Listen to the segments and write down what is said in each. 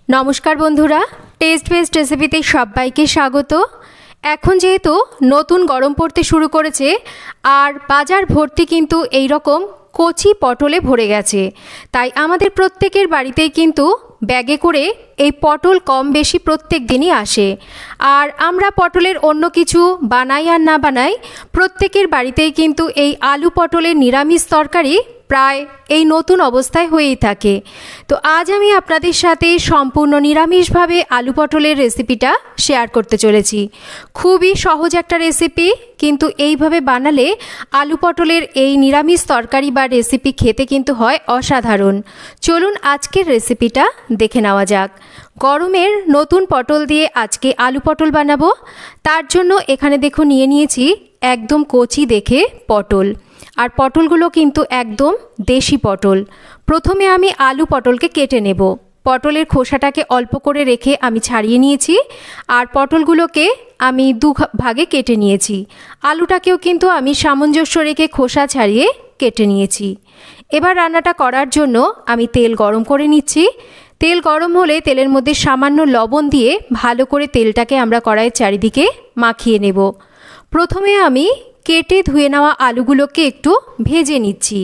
नमस्कार बंधुरा test best रेसिपिते सबाइके स्वागत। এখন যেহেতু নতুন গরম পড়তে শুরু করেছে আর বাজার ভর্তি কিন্তু এই রকম কচি পটলে ভরে গেছে, তাই আমাদের প্রত্যেকের বাড়িতেই কিন্তু ব্যাগে করে এই পটল কম বেশি প্রত্যেক দিনই আসে। আর আমরা পটলের অন্য কিছু বানাই আর না বানাই, প্রত্যেকের বাড়িতেই কিন্তু এই আলু পটলের নিরামিষ তরকারি প্রায় এই নতুন অবস্থায় হয়েই থাকে। তো আজ আমি আপনাদের সাথে সম্পূর্ণ নিরামিষভাবে আলু পটলের রেসিপিটা শেয়ার করতে চলেছি। খুবই সহজ একটা রেসিপি, কিন্তু এইভাবে বানালে আলু পটলের এই নিরামিষ তরকারি বা রেসিপি খেতে কিন্তু হয় অসাধারণ। চলুন আজকের রেসিপিটা দেখে নেওয়া যাক। গরমের নতুন পটল দিয়ে আজকে আলু পটল বানাবো। তার জন্য এখানে দেখুন নিয়ে নিয়েছি একদম কচি দেখে পটল, আর পটলগুলো কিন্তু একদম দেশি পটল। প্রথমে আমি আলু পটলকে কেটে নেব। পটলের খোসাটাকে অল্প করে রেখে আমি ছাড়িয়ে নিয়েছি, আর পটলগুলোকে আমি দু ভাগে কেটে নিয়েছি। আলুটাকেও কিন্তু আমি সামঞ্জস্য রেখে খোসা ছাড়িয়ে কেটে নিয়েছি। এবার রান্নাটা করার জন্য আমি তেল গরম করে নিচ্ছি। তেল গরম হলে তেলের মধ্যে সামান্য লবণ দিয়ে ভালো করে তেলটাকে আমরা কড়াইয়ের চারিদিকে মাখিয়ে নেব। প্রথমে আমি কেটে ধুয়ে নেওয়া আলুগুলোকে একটু ভেজে নিচ্ছি।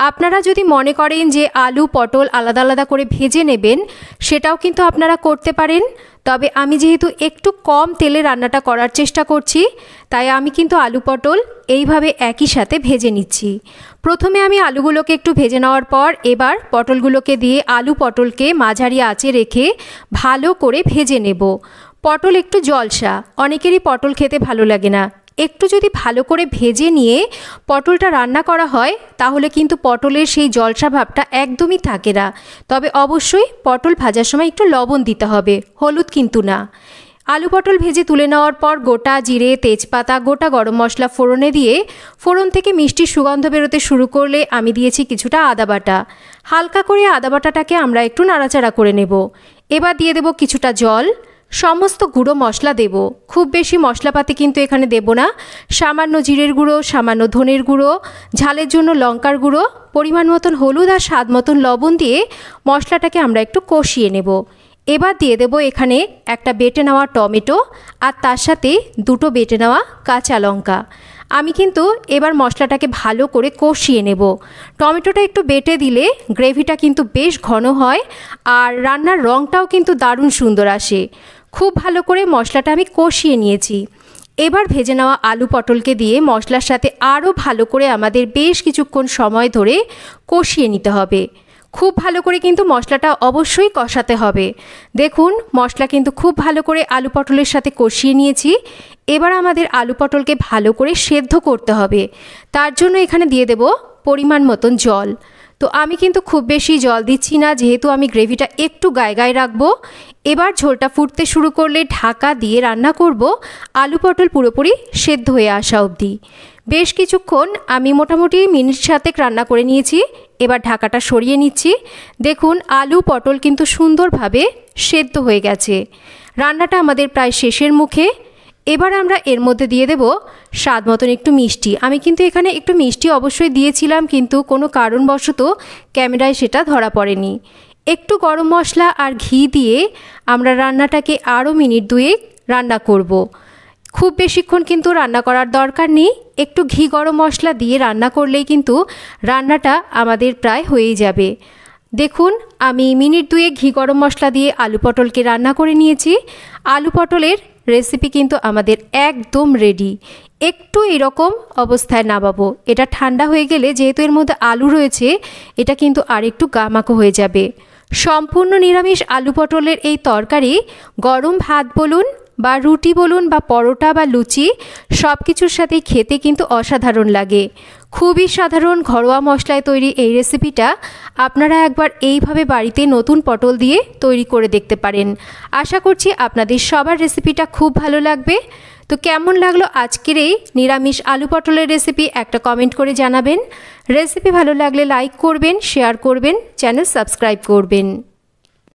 আপনারা যদি মনে করেন যে আলু পটল আলাদা আলাদা করে ভেজে নেবেন, সেটাও কিন্তু আপনারা করতে পারেন। তবে আমি যেহেতু একটু কম তেলে রান্নাটা করার চেষ্টা করছি, তাই আমি কিন্তু আলু পটল এইভাবে একই সাথে ভেজে নিচ্ছি। প্রথমে আমি আলুগুলোকে একটু ভেজে নেওয়ার পর এবার পটলগুলোকে দিয়ে আলু পটলকে মাঝারি আঁচে রেখে ভালো করে ভেজে নেব। পটল একটু জলসা, অনেকেরই পটল খেতে ভালো লাগে না। একটু যদি ভালো করে ভেজে নিয়ে পটলটা রান্না করা হয়, তাহলে কিন্তু পটলের সেই জলসা ভাবটা একদমই থাকে না। তবে অবশ্যই পটল ভাজার সময় একটু লবণ দিতে হবে, হলুদ কিন্তু না। আলু পটল ভেজে তুলে নেওয়ার পর গোটা জিরে, তেজপাতা, গোটা গরম মশলা ফোড়নে দিয়ে ফোড়ন থেকে মিষ্টি সুগন্ধ বেরোতে শুরু করলে আমি দিয়েছি কিছুটা আদা বাটা। হালকা করে আদা বাটাটাকে আমরা একটু নাড়াচাড়া করে নেব। এবার দিয়ে দেব কিছুটা জল, সমস্ত গুঁড়ো মশলা দেব। খুব বেশি মশলাপাতি কিন্তু এখানে দেব না। সামান্য জিরের গুঁড়ো, সামান্য ধনের গুঁড়ো, ঝালের জন্য লঙ্কার গুঁড়ো, পরিমাণ মতন হলুদ আর স্বাদ মতন লবণ দিয়ে মশলাটাকে আমরা একটু কষিয়ে নেব। এবার দিয়ে দেব এখানে একটা বেটে নেওয়া টমেটো, আর তার সাথে দুটো বেটে নেওয়া কাঁচা লঙ্কা। আমি কিন্তু এবার মশলাটাকে ভালো করে কষিয়ে নেব। টমেটোটা একটু বেটে দিলে গ্রেভিটা কিন্তু বেশ ঘন হয়, আর রান্নার রঙটাও কিন্তু দারুণ সুন্দর আসে। খুব ভালো করে মশলাটা আমি কষিয়ে নিয়েছি। এবার ভেজে নেওয়া আলু পটলকে দিয়ে মশলার সাথে আরও ভালো করে আমাদের বেশ কিছুক্ষণ সময় ধরে কষিয়ে নিতে হবে। খুব ভালো করে কিন্তু মশলাটা অবশ্যই কষাতে হবে। দেখুন মশলা কিন্তু খুব ভালো করে আলু পটলের সাথে কষিয়ে নিয়েছি। এবার আমাদের আলু পটলকে ভালো করে সেদ্ধ করতে হবে। তার জন্য এখানে দিয়ে দেব পরিমাণ মতন জল। তো আমি কিন্তু খুব বেশি জল দিচ্ছি না, যেহেতু আমি গ্রেভিটা একটু গায়ে গায়ে রাখবো। এবার ঝোলটা ফুটতে শুরু করলে ঢাকা দিয়ে রান্না করব আলু পটল পুরোপুরি সেদ্ধ হয়ে আসা অবধি। বেশ কিছুক্ষণ আমি মোটামুটি মিনিট 7 রান্না করে নিয়েছি। এবার ঢাকাটা সরিয়ে নিচ্ছি। দেখুন আলু পটল কিন্তু সুন্দরভাবে সেদ্ধ হয়ে গেছে। রান্নাটা আমাদের প্রায় শেষের মুখে। এবার আমরা এর মধ্যে দিয়ে দেব স্বাদ মতন একটু মিষ্টি। আমি কিন্তু এখানে একটু মিষ্টি অবশ্যই দিয়েছিলাম, কিন্তু কোনো কারণবশত ক্যামেরায় সেটা ধরা পড়েনি। একটু গরম মশলা আর ঘি দিয়ে আমরা রান্নাটাকে আরও মিনিট 2 রান্না করব। খুব বেশিক্ষণ কিন্তু রান্না করার দরকার নেই। একটু ঘি গরম মশলা দিয়ে রান্না করলেই কিন্তু রান্নাটা আমাদের প্রায় হয়েই যাবে। দেখুন আমি মিনিট 2 ঘি গরম মশলা দিয়ে আলু পটলকে রান্না করে নিয়েছি। আলু পটলের রেসিপি কিন্তু আমাদের একদম রেডি। একটু এরকম অবস্থায় নামাবো। এটা ঠান্ডা হয়ে গেলে যেহেতু এর মধ্যে আলু রয়েছে, এটা কিন্তু আর একটু গামাখো হয়ে যাবে। সম্পূর্ণ নিরামিষ আলু পটলের এই তরকারি গরম ভাত বলুন বা রুটি বলুন বা পরোটা বা লুচি, সব কিছুর সাথেই খেতে কিন্তু অসাধারণ লাগে। খুবই সাধারণ ঘরোয়া মশলায় তৈরি এই রেসিপিটা আপনারা একবার এইভাবে বাড়িতে নতুন পটল দিয়ে তৈরি করে দেখতে পারেন। আশা করছি আপনাদের সবার রেসিপিটা খুব ভালো লাগবে। তো কেমন লাগলো আজকের এই নিরামিষ আলু পটলের রেসিপি একটা কমেন্ট করে জানাবেন। রেসিপি ভালো লাগলে লাইক করবেন, শেয়ার করবেন, চ্যানেল সাবস্ক্রাইব করবেন।